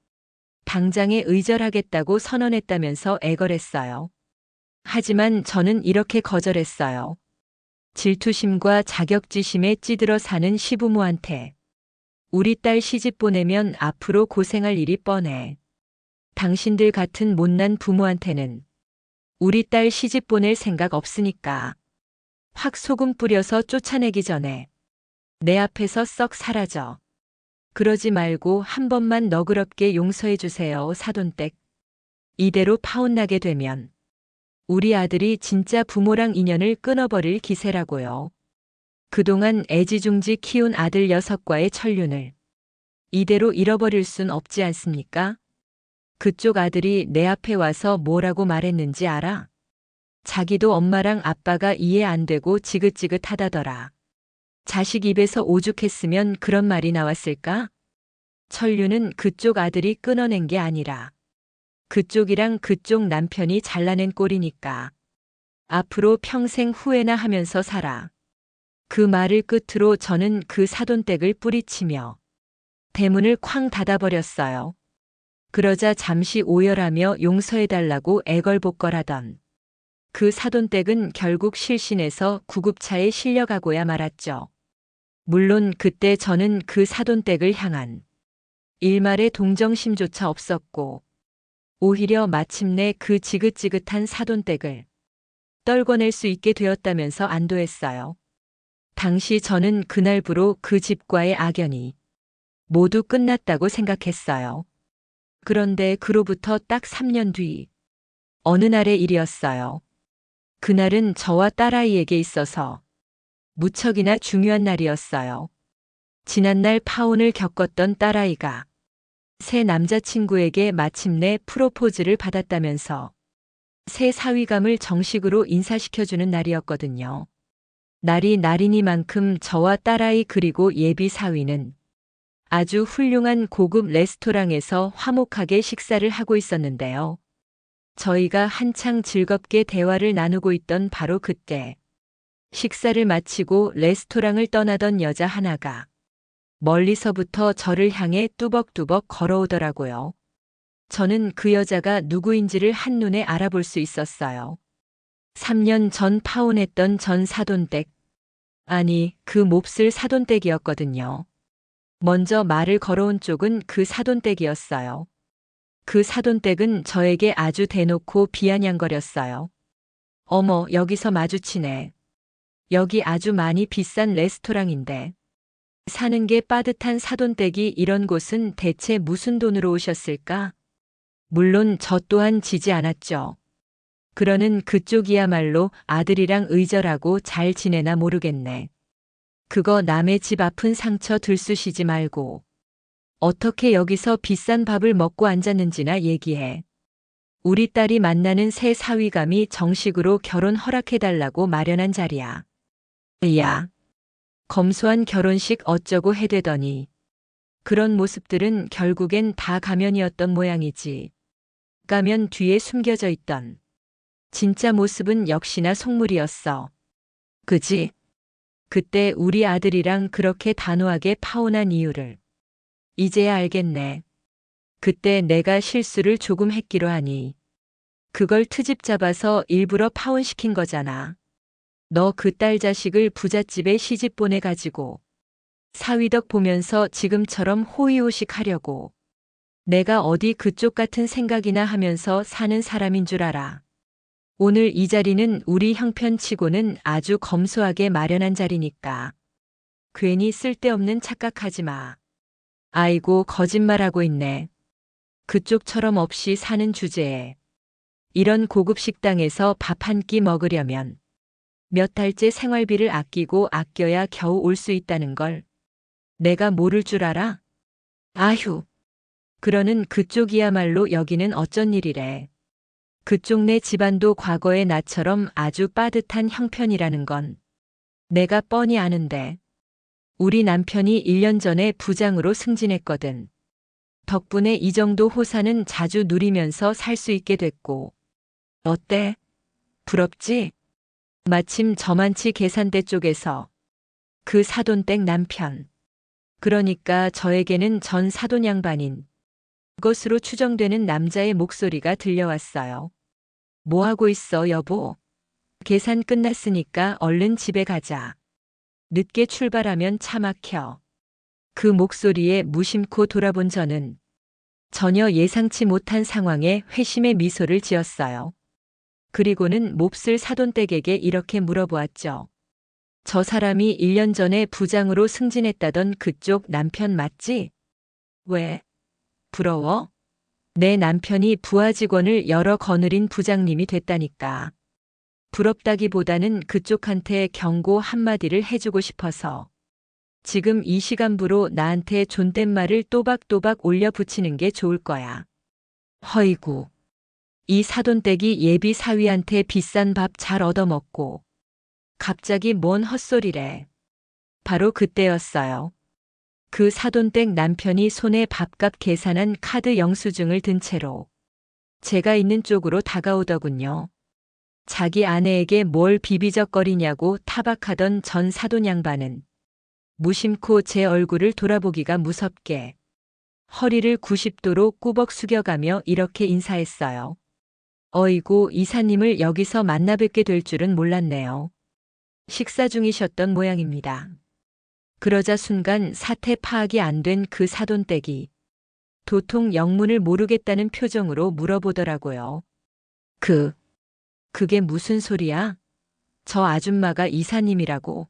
당장에 의절하겠다고 선언했다면서 애걸했어요. 하지만 저는 이렇게 거절했어요. 질투심과 자격지심에 찌들어 사는 시부모한테 우리 딸 시집 보내면 앞으로 고생할 일이 뻔해. 당신들 같은 못난 부모한테는 우리 딸 시집 보낼 생각 없으니까 확 소금 뿌려서 쫓아내기 전에 내 앞에서 썩 사라져. 그러지 말고 한 번만 너그럽게 용서해 주세요, 사돈댁. 이대로 파혼나게 되면 우리 아들이 진짜 부모랑 인연을 끊어버릴 기세라고요. 그동안 애지중지 키운 아들 6과의 천륜을 이대로 잃어버릴 순 없지 않습니까? 그쪽 아들이 내 앞에 와서 뭐라고 말했는지 알아? 자기도 엄마랑 아빠가 이해 안 되고 지긋지긋하다더라. 자식 입에서 오죽했으면 그런 말이 나왔을까? 천륜은 그쪽 아들이 끊어낸 게 아니라 그쪽이랑 그쪽 남편이 잘라낸 꼴이니까 앞으로 평생 후회나 하면서 살아. 그 말을 끝으로 저는 그 사돈댁을 뿌리치며 대문을 쾅 닫아버렸어요. 그러자 잠시 오열하며 용서해달라고 애걸복걸하던 그 사돈댁은 결국 실신해서 구급차에 실려가고야 말았죠. 물론 그때 저는 그 사돈댁을 향한 일말의 동정심조차 없었고 오히려 마침내 그 지긋지긋한 사돈댁을 떨궈낼 수 있게 되었다면서 안도했어요. 당시 저는 그날부로 그 집과의 악연이 모두 끝났다고 생각했어요. 그런데 그로부터 딱 3년 뒤 어느 날의 일이었어요. 그날은 저와 딸아이에게 있어서 무척이나 중요한 날이었어요. 지난날 파혼을 겪었던 딸아이가 새 남자친구에게 마침내 프로포즈를 받았다면서 새 사위감을 정식으로 인사시켜주는 날이었거든요. 날이 날이니만큼 저와 딸아이 그리고 예비 사위는 아주 훌륭한 고급 레스토랑에서 화목하게 식사를 하고 있었는데요. 저희가 한창 즐겁게 대화를 나누고 있던 바로 그때 식사를 마치고 레스토랑을 떠나던 여자 하나가 멀리서부터 저를 향해 뚜벅뚜벅 걸어오더라고요. 저는 그 여자가 누구인지를 한눈에 알아볼 수 있었어요. 3년 전 파혼했던 전 사돈댁, 아니 그 몹쓸 사돈댁이었거든요. 먼저 말을 걸어온 쪽은 그 사돈댁이었어요. 그 사돈댁은 저에게 아주 대놓고 비아냥거렸어요. 어머, 여기서 마주치네. 여기 아주 많이 비싼 레스토랑인데. 사는 게 빠듯한 사돈댁이 이런 곳은 대체 무슨 돈으로 오셨을까? 물론 저 또한 지지 않았죠. 그러는 그쪽이야말로 아들이랑 의절하고 잘 지내나 모르겠네. 그거 남의 집 아픈 상처 들쑤시지 말고 어떻게 여기서 비싼 밥을 먹고 앉았는지나 얘기해. 우리 딸이 만나는 새 사위감이 정식으로 결혼 허락해달라고 마련한 자리야. 야, 검소한 결혼식 어쩌고 해대더니 그런 모습들은 결국엔 다 가면이었던 모양이지. 가면 뒤에 숨겨져 있던 진짜 모습은 역시나 속물이었어. 그지? 그때 우리 아들이랑 그렇게 단호하게 파혼한 이유를 이제야 알겠네. 그때 내가 실수를 조금 했기로 하니 그걸 트집 잡아서 일부러 파혼시킨 거잖아. 너 그 딸 자식을 부잣집에 시집 보내가지고 사위덕 보면서 지금처럼 호의호식 하려고. 내가 어디 그쪽 같은 생각이나 하면서 사는 사람인 줄 알아. 오늘 이 자리는 우리 형편치고는 아주 검소하게 마련한 자리니까. 괜히 쓸데없는 착각하지 마. 아이고, 거짓말하고 있네. 그쪽처럼 없이 사는 주제에. 이런 고급 식당에서 밥 한 끼 먹으려면 몇 달째 생활비를 아끼고 아껴야 겨우 올 수 있다는 걸 내가 모를 줄 알아? 아휴. 그러는 그쪽이야말로 여기는 어쩐 일이래. 그쪽 내 집안도 과거의 나처럼 아주 빠듯한 형편이라는 건 내가 뻔히 아는데. 우리 남편이 1년 전에 부장으로 승진했거든. 덕분에 이 정도 호사는 자주 누리면서 살 수 있게 됐고. 어때? 부럽지? 마침 저만치 계산대 쪽에서 그 사돈댁 남편. 그러니까 저에게는 전 사돈 양반인 것으로 추정되는 남자의 목소리가 들려왔어요. 뭐 하고 있어, 여보? 계산 끝났으니까 얼른 집에 가자. 늦게 출발하면 차 막혀. 그 목소리에 무심코 돌아본 저는 전혀 예상치 못한 상황에 회심의 미소를 지었어요. 그리고는 몹쓸 사돈댁에게 이렇게 물어보았죠. 저 사람이 1년 전에 부장으로 승진했다던 그쪽 남편 맞지? 왜? 부러워? 내 남편이 부하 직원을 여러 거느린 부장님이 됐다니까. 부럽다기보다는 그쪽한테 경고 한마디를 해주고 싶어서. 지금 이 시간부로 나한테 존댓말을 또박또박 올려 붙이는 게 좋을 거야. 허이구. 이 사돈댁이 예비 사위한테 비싼 밥 잘 얻어먹고 갑자기 뭔 헛소리래. 바로 그때였어요. 그 사돈댁 남편이 손에 밥값 계산한 카드 영수증을 든 채로 제가 있는 쪽으로 다가오더군요. 자기 아내에게 뭘 비비적거리냐고 타박하던 전 사돈 양반은 무심코 제 얼굴을 돌아보기가 무섭게 허리를 90도로 꾸벅 숙여가며 이렇게 인사했어요. 어이구, 이사님을 여기서 만나 뵙게 될 줄은 몰랐네요. 식사 중이셨던 모양입니다. 그러자 순간 사태 파악이 안 된 그 사돈댁이 도통 영문을 모르겠다는 표정으로 물어보더라고요. 그게 무슨 소리야? 저 아줌마가 이사님이라고.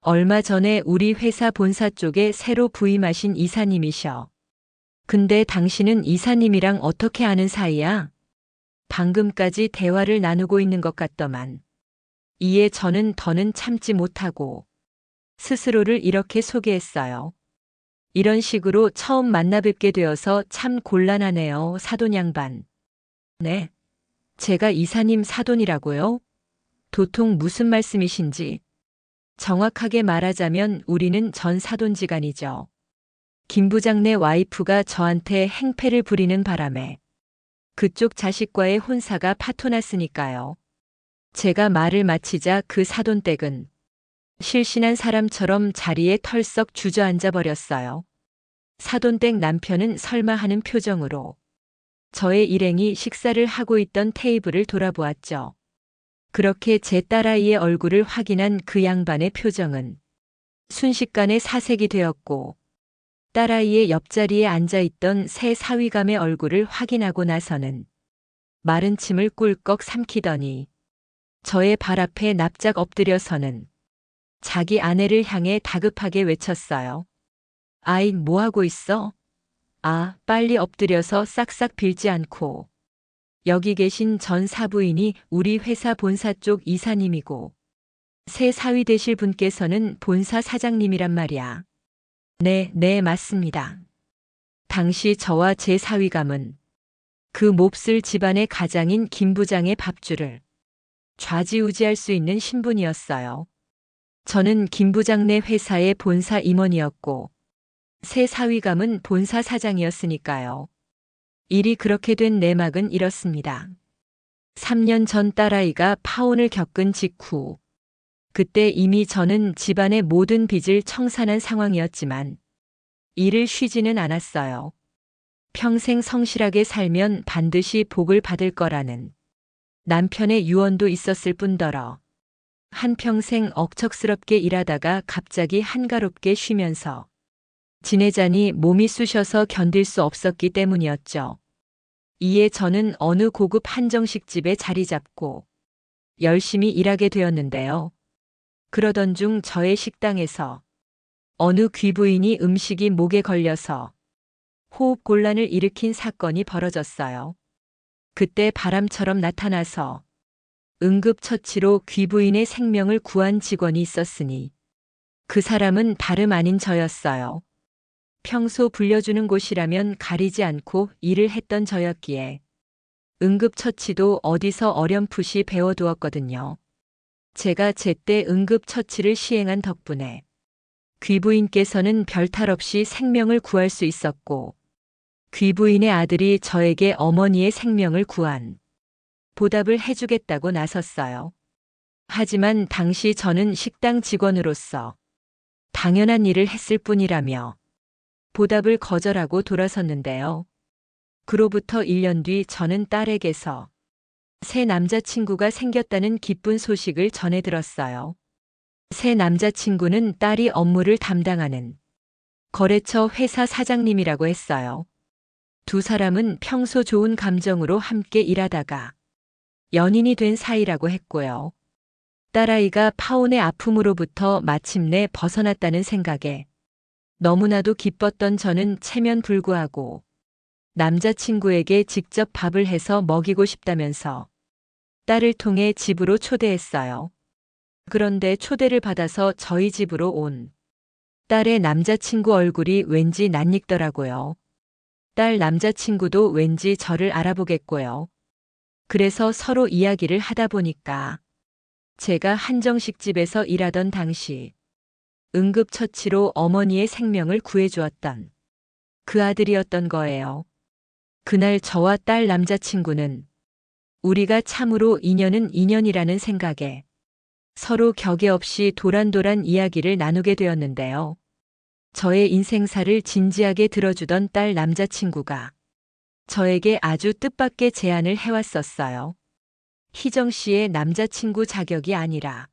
얼마 전에 우리 회사 본사 쪽에 새로 부임하신 이사님이셔. 근데 당신은 이사님이랑 어떻게 아는 사이야? 방금까지 대화를 나누고 있는 것 같더만. 이에 저는 더는 참지 못하고 스스로를 이렇게 소개했어요. 이런 식으로 처음 만나 뵙게 되어서 참 곤란하네요, 사돈 양반. 네. 제가 이사님 사돈이라고요? 도통 무슨 말씀이신지. 정확하게 말하자면 우리는 전 사돈지간이죠. 김 부장네 와이프가 저한테 행패를 부리는 바람에 그쪽 자식과의 혼사가 파토났으니까요. 제가 말을 마치자 그 사돈댁은 실신한 사람처럼 자리에 털썩 주저앉아 버렸어요. 사돈댁 남편은 설마 하는 표정으로 저의 일행이 식사를 하고 있던 테이블을 돌아보았죠. 그렇게 제 딸아이의 얼굴을 확인한 그 양반의 표정은 순식간에 사색이 되었고 딸아이의 옆자리에 앉아있던 새 사위감의 얼굴을 확인하고 나서는 마른 침을 꿀꺽 삼키더니 저의 발 앞에 납작 엎드려서는 자기 아내를 향해 다급하게 외쳤어요. 아이, 뭐 하고 있어? 아, 빨리 엎드려서 싹싹 빌지 않고. 여기 계신 전 사부인이 우리 회사 본사 쪽 이사님이고 새 사위 되실 분께서는 본사 사장님이란 말이야. 네, 맞습니다. 당시 저와 제 사위감은 그 몹쓸 집안의 가장인 김 부장의 밥줄을 좌지우지할 수 있는 신분이었어요. 저는 김 부장 네 회사의 본사 임원이었고 새 사위감은 본사 사장이었으니까요. 일이 그렇게 된 내막은 이렇습니다. 3년 전 딸아이가 파혼을 겪은 직후 그때 이미 저는 집안의 모든 빚을 청산한 상황이었지만 일을 쉬지는 않았어요. 평생 성실하게 살면 반드시 복을 받을 거라는 남편의 유언도 있었을 뿐더러 한평생 억척스럽게 일하다가 갑자기 한가롭게 쉬면서 지내자니 몸이 쑤셔서 견딜 수 없었기 때문이었죠. 이에 저는 어느 고급 한정식집에 자리 잡고 열심히 일하게 되었는데요. 그러던 중 저의 식당에서 어느 귀부인이 음식이 목에 걸려서 호흡곤란을 일으킨 사건이 벌어졌어요. 그때 바람처럼 나타나서 응급처치로 귀부인의 생명을 구한 직원이 있었으니 그 사람은 다름 아닌 저였어요. 평소 불려주는 곳이라면 가리지 않고 일을 했던 저였기에 응급처치도 어디서 어렴풋이 배워두었거든요. 제가 제때 응급처치를 시행한 덕분에 귀부인께서는 별탈 없이 생명을 구할 수 있었고 귀부인의 아들이 저에게 어머니의 생명을 구한 보답을 해주겠다고 나섰어요. 하지만 당시 저는 식당 직원으로서 당연한 일을 했을 뿐이라며 보답을 거절하고 돌아섰는데요. 그로부터 1년 뒤 저는 딸에게서 새 남자친구가 생겼다는 기쁜 소식을 전해 들었어요. 새 남자친구는 딸이 업무를 담당하는 거래처 회사 사장님이라고 했어요. 두 사람은 평소 좋은 감정으로 함께 일하다가 연인이 된 사이라고 했고요. 딸아이가 파혼의 아픔으로부터 마침내 벗어났다는 생각에 너무나도 기뻤던 저는 체면불구하고 남자친구에게 직접 밥을 해서 먹이고 싶다면서 딸을 통해 집으로 초대했어요. 그런데 초대를 받아서 저희 집으로 온 딸의 남자친구 얼굴이 왠지 낯익더라고요. 딸 남자친구도 왠지 저를 알아보겠고요. 그래서 서로 이야기를 하다 보니까 제가 한정식집에서 일하던 당시 응급처치로 어머니의 생명을 구해주었던 그 아들이었던 거예요. 그날 저와 딸 남자친구는 우리가 참으로 인연은 인연이라는 생각에 서로 격에 없이 도란도란 이야기를 나누게 되었는데요. 저의 인생사를 진지하게 들어주던 딸 남자친구가 저에게 아주 뜻밖의 제안을 해왔었어요. 희정 씨의 남자친구 자격이 아니라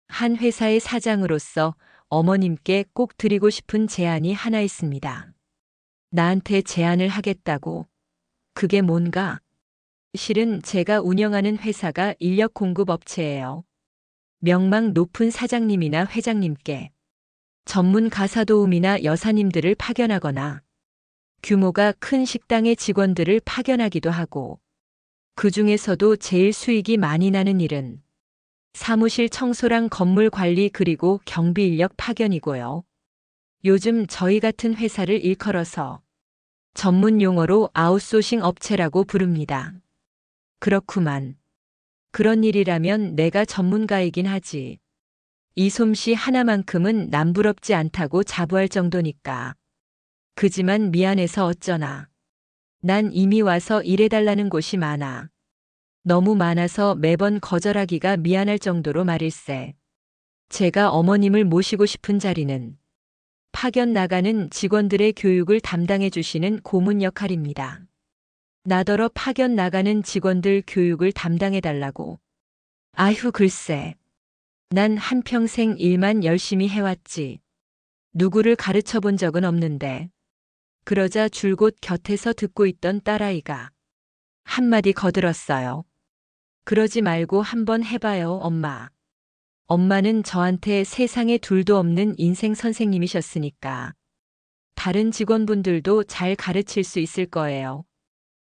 한 회사의 사장으로서 어머님께 꼭 드리고 싶은 제안이 하나 있습니다. 나한테 제안을 하겠다고. 그게 뭔가? 실은 제가 운영하는 회사가 인력 공급 업체예요. 명망 높은 사장님이나 회장님께 전문 가사도우미나 여사님들을 파견하거나 규모가 큰 식당의 직원들을 파견하기도 하고 그 중에서도 제일 수익이 많이 나는 일은 사무실 청소랑 건물 관리 그리고 경비 인력 파견이고요. 요즘 저희 같은 회사를 일컬어서 전문 용어로 아웃소싱 업체라고 부릅니다. 그렇구만. 그런 일이라면 내가 전문가이긴 하지. 이 솜씨 하나만큼은 남부럽지 않다고 자부할 정도니까. 그지만 미안해서 어쩌나. 난 이미 와서 일해달라는 곳이 많아. 너무 많아서 매번 거절하기가 미안할 정도로 말일세. 제가 어머님을 모시고 싶은 자리는 파견 나가는 직원들의 교육을 담당해 주시는 고문 역할입니다. 나더러 파견 나가는 직원들 교육을 담당해 달라고. 아휴 글쎄. 난 한평생 일만 열심히 해왔지. 누구를 가르쳐 본 적은 없는데. 그러자 줄곧 곁에서 듣고 있던 딸아이가 한마디 거들었어요. 그러지 말고 한번 해봐요, 엄마. 엄마는 저한테 세상에 둘도 없는 인생 선생님이셨으니까. 다른 직원분들도 잘 가르칠 수 있을 거예요.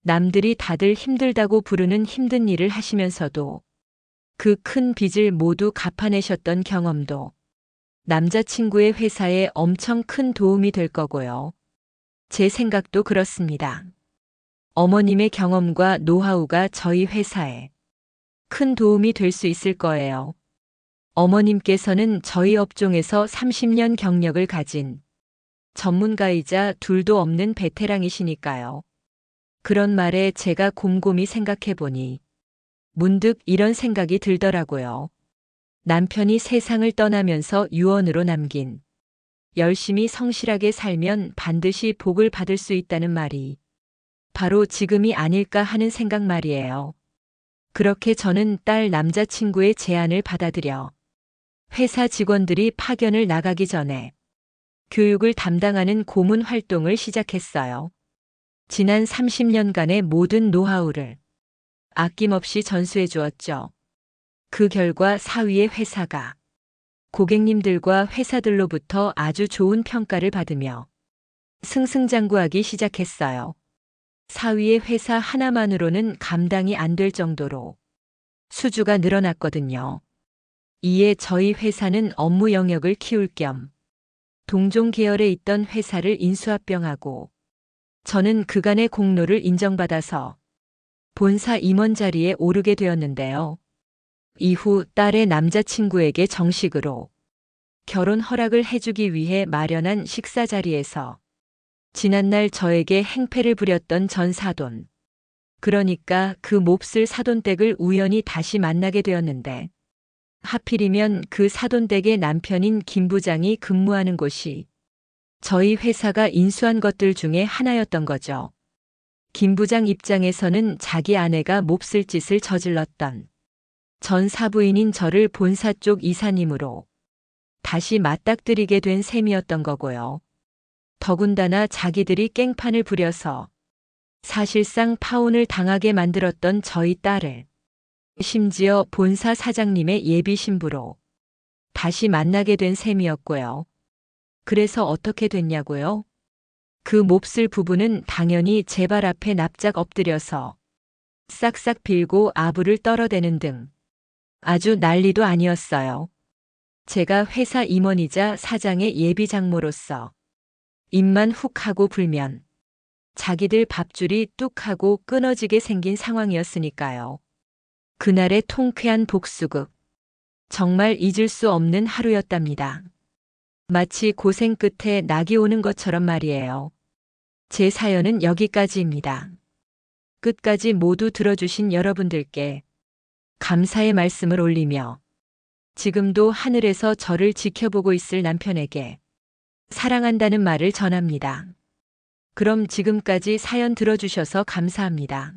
남들이 다들 힘들다고 부르는 힘든 일을 하시면서도 그 큰 빚을 모두 갚아내셨던 경험도 남자친구의 회사에 엄청 큰 도움이 될 거고요. 제 생각도 그렇습니다. 어머님의 경험과 노하우가 저희 회사에 큰 도움이 될 수 있을 거예요. 어머님께서는 저희 업종에서 30년 경력을 가진 전문가이자 둘도 없는 베테랑이시니까요. 그런 말에 제가 곰곰이 생각해보니 문득 이런 생각이 들더라고요. 남편이 세상을 떠나면서 유언으로 남긴 열심히 성실하게 살면 반드시 복을 받을 수 있다는 말이 바로 지금이 아닐까 하는 생각 말이에요. 그렇게 저는 딸 남자친구의 제안을 받아들여 회사 직원들이 파견을 나가기 전에 교육을 담당하는 고문 활동을 시작했어요. 지난 30년간의 모든 노하우를 아낌없이 전수해 주었죠. 그 결과 사위의 회사가 고객님들과 회사들로부터 아주 좋은 평가를 받으며 승승장구하기 시작했어요. 사위의 회사 하나만으로는 감당이 안 될 정도로 수주가 늘어났거든요. 이에 저희 회사는 업무 영역을 키울 겸 동종 계열에 있던 회사를 인수합병하고 저는 그간의 공로를 인정받아서 본사 임원 자리에 오르게 되었는데요. 이후 딸의 남자친구에게 정식으로 결혼 허락을 해주기 위해 마련한 식사 자리에서 지난날 저에게 행패를 부렸던 전 사돈, 그러니까 그 몹쓸 사돈댁을 우연히 다시 만나게 되었는데 하필이면 그 사돈댁의 남편인 김 부장이 근무하는 곳이 저희 회사가 인수한 것들 중에 하나였던 거죠. 김 부장 입장에서는 자기 아내가 몹쓸 짓을 저질렀던 전 사부인인 저를 본사 쪽 이사님으로 다시 맞닥뜨리게 된 셈이었던 거고요. 더군다나 자기들이 깽판을 부려서 사실상 파혼을 당하게 만들었던 저희 딸을 심지어 본사 사장님의 예비 신부로 다시 만나게 된 셈이었고요. 그래서 어떻게 됐냐고요? 그 몹쓸 부부는 당연히 제 발 앞에 납작 엎드려서 싹싹 빌고 아부를 떨어대는 등 아주 난리도 아니었어요. 제가 회사 임원이자 사장의 예비 장모로서 입만 훅 하고 불면 자기들 밥줄이 뚝 하고 끊어지게 생긴 상황이었으니까요. 그날의 통쾌한 복수극. 정말 잊을 수 없는 하루였답니다. 마치 고생 끝에 낙이 오는 것처럼 말이에요. 제 사연은 여기까지입니다. 끝까지 모두 들어주신 여러분들께 감사의 말씀을 올리며 지금도 하늘에서 저를 지켜보고 있을 남편에게 사랑한다는 말을 전합니다. 그럼 지금까지 사연 들어주셔서 감사합니다.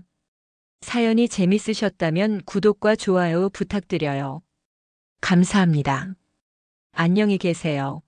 사연이 재밌으셨다면 구독과 좋아요 부탁드려요. 감사합니다. 안녕히 계세요.